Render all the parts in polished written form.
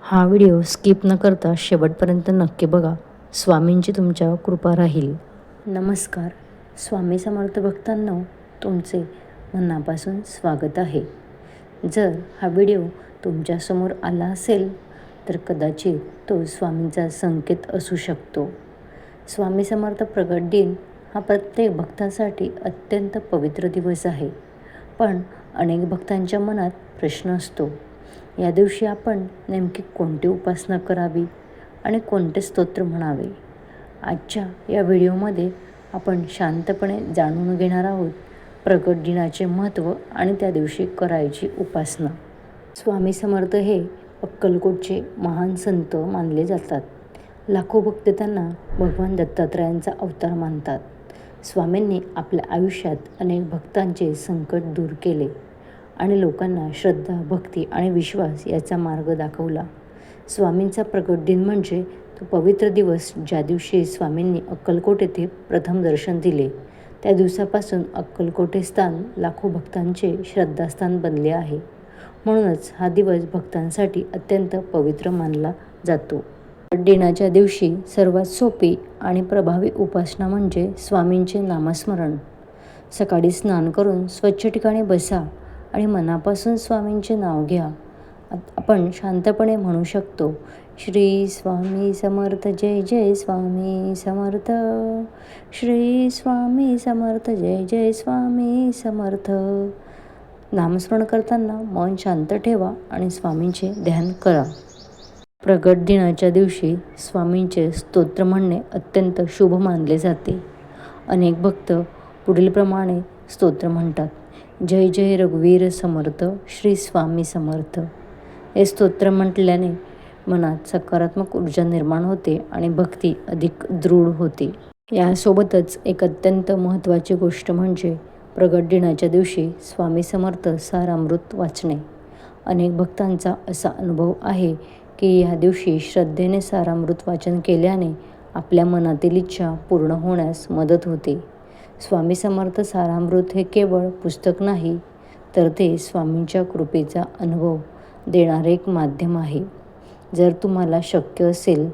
हा video skip न करता शेवटपर्यंत नक्की बघा. स्वामींची तुमच्यावर कृपा राहील. नमस्कार. स्वामी समर्थ भक्तांनो, तुमचे मनापासून स्वागत आहे. जर हा व्हिडिओ तुमच्यासमोर आला असेल तर कदाचित तो स्वामींचा संकेत असू शकतो. स्वामी समर्थ प्रगट दिन हा प्रत्येक भक्तासाठी अत्यंत पवित्र दिवस आहे. पण अनेक भक्तांच्या मनात प्रश्न असतो, या दिवशी आपण नेमकी कोणती उपासना करावी आणि कोणते स्तोत्र म्हणावे. आजच्या या व्हिडिओमध्ये आपण शांतपणे जाणून घेणार आहोत प्रगट दिनाचे महत्त्व आणि त्या दिवशी करायची उपासना. स्वामी समर्थ हे अक्कलकोटचे महान संत मानले जातात. लाखो भक्त त्यांना भगवान दत्तात्रयांचा अवतार मानतात. स्वामींनी आपल्या आयुष्यात अनेक भक्तांचे संकट दूर केले आणि लोकांना श्रद्धा, भक्ती आणि विश्वास याचा मार्ग दाखवला. स्वामींचा प्रगट दिन म्हणजे तो पवित्र दिवस ज्या दिवशी स्वामींनी अक्कलकोट येथे प्रथम दर्शन दिले. त्या दिवसापासून अक्कलकोट हे स्थान लाखो भक्तांचे श्रद्धास्थान बनले आहे. म्हणूनच हा दिवस भक्तांसाठी अत्यंत पवित्र मानला जातो. प्रगट दिनाच्या दिवशी सर्वात सोपी आणि प्रभावी उपासना म्हणजे स्वामींचे नामस्मरण. सकाळी स्नान करून स्वच्छ ठिकाणी बसा आणि मनापासून स्वामींचे नाव घ्या. आपण शांतपणे म्हणू शकतो, श्री स्वामी समर्थ, जय जय स्वामी समर्थ. श्री स्वामी समर्थ, जय जय स्वामी समर्थ. नामस्मरण करताना मन शांत ठेवा आणि स्वामींचे ध्यान करा. प्रगट दिनाच्या दिवशी स्वामींचे स्तोत्र म्हणणे अत्यंत शुभ मानले जाते. अनेक भक्त पुढीलप्रमाणे स्तोत्र म्हणतात. जय जय रघुवीर समर्थ, श्री स्वामी समर्थ. हे स्तोत्र म्हटल्याने मनात सकारात्मक ऊर्जा निर्माण होते आणि भक्ती अधिक दृढ होते. यासोबतच एक अत्यंत महत्त्वाची गोष्ट म्हणजे प्रगट दिनाच्या दिवशी स्वामी समर्थ सारामृत वाचणे. अनेक भक्तांचा असा अनुभव आहे की या दिवशी श्रद्धेने सारामृत वाचन केल्याने आपल्या मनातील इच्छा पूर्ण होण्यास मदत होते. स्वामी समर्थ सारामृत हे केवळ पुस्तक नाही, तर ते स्वामींच्या कृपेचा अनुभव देणारे एक माध्यम आहे. जर तुम्हाला शक्य असेल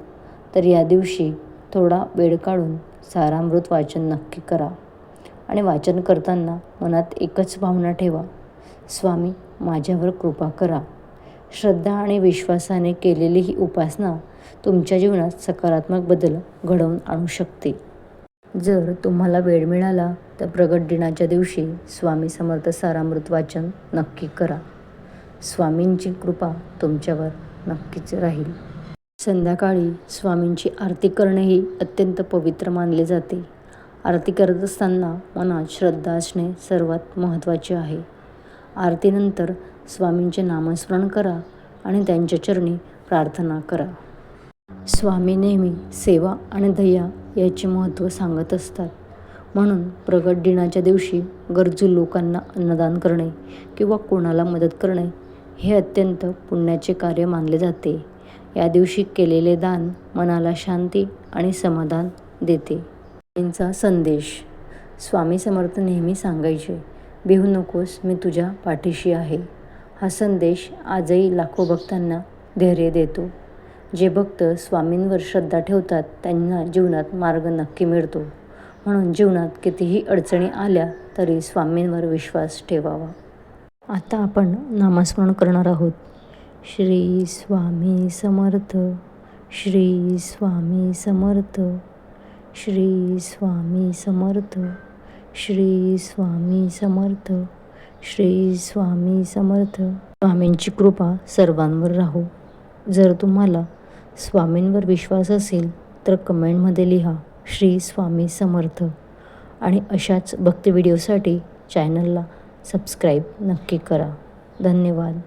तर या दिवशी थोडा वेळ काढून सारामृत वाचन नक्की करा आणि वाचन करताना मनात एकच भावना ठेवा, स्वामी माझ्यावर कृपा करा. श्रद्धा आणि विश्वासाने केलेली ही उपासना तुमच्या जीवनात सकारात्मक बदल घडवून आणू शकते. जर तुम्हाला वेळ मिळाला तर प्रगट दिनाच्या दिवशी स्वामी समर्थ सारामृत वाचन नक्की करा. स्वामींची कृपा तुमच्यावर नक्कीच राहील. संध्याकाळी स्वामींची आरती करणेही अत्यंत पवित्र मानले जाते. आरती करत असताना मनात श्रद्धा असणे सर्वात महत्त्वाचे आहे. आरतीनंतर स्वामींचे नामस्मरण करा आणि त्यांच्या चरणी प्रार्थना करा. स्वामी नेहमी सेवा आणि दया याचे महत्त्व सांगत असतात. म्हणून प्रगट दिनाच्या दिवशी गरजू लोकांना अन्नदान करणे किंवा कोणाला मदत करणे हे अत्यंत पुण्याचे कार्य मानले जाते. या दिवशी केलेले दान मनाला शांती आणि समाधान देते. स्वामींचा संदेश. स्वामी समर्थ नेहमी सांगायचे, भिवू नकोस, मी तुझ्या पाठीशी आहे. हा संदेश आजही लाखो भक्तांना धैर्य देतो. जे भक्त स्वामींवर श्रद्धा ठेवतात त्यांना जीवनात मार्ग नक्की मिळतो. म्हणून जीवनात कितीही अडचणी आल्या तरी स्वामींवर विश्वास ठेवावा. आता आपण नामस्मरण करणार आहोत. श्री स्वामी समर्थ, श्री स्वामी समर्थ, श्री स्वामी समर्थ, श्री स्वामी समर्थ, श्री स्वामी समर्थ. स्वामींची कृपा सर्वांवर राहो. जर तुम्हाला स्वामींवर विश्वास असेल तर कमेंटमध्ये लिहा श्री स्वामी समर्थ आणि अशाच भक्ती व्हिडिओसाठी चॅनलला सबस्क्राईब नक्की करा. धन्यवाद.